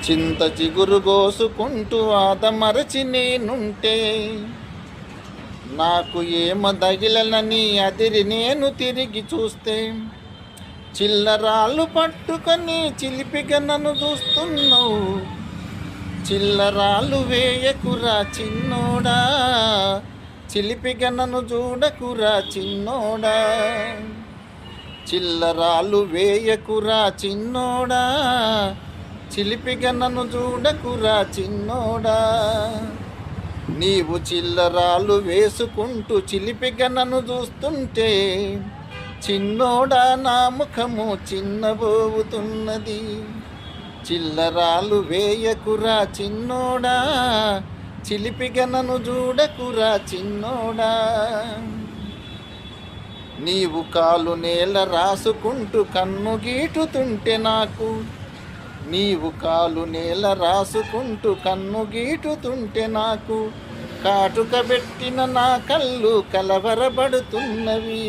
చింత చిగురు గోసుకుంటూ ఆదమరచి నేనుంటే నాకు ఏమదగిలనని అదిరి నేను తిరిగి చూస్తే చిల్లరాళ్ళు పట్టుకొని చిలిపిగా నన్ను చూస్తున్నావు. చిల్లరాళ్ళు వేయకురా చిన్నోడా, చిలిపిగా నన్ను చూడకురా చిన్నోడా. చిల్లరాళ్ళు వేయకురా చిన్నోడా, చిలిపిగా నన్ను చూడకురా చిన్నోడా. నీవు చిల్లరాళ్ళు వేసుకుంటూ చిలిపిగా నన్ను చూస్తుంటే చిన్నోడా నా ముఖము చిన్నబోవుతున్నది. చిల్లరాళ్ళు వేయకురా చిన్నోడా, చిలిపిగా నన్ను చూడకురా చిన్నోడా. నీవు కాలు నేల రాసుకుంటూ కన్ను గీటుతుంటే నాకు, నీవు కాలు నేల రాసుకుంటూ కన్ను గీటుతుంటే నాకు కాటుక పెట్టిన నా కళ్ళు కలవరబడుతున్నవి.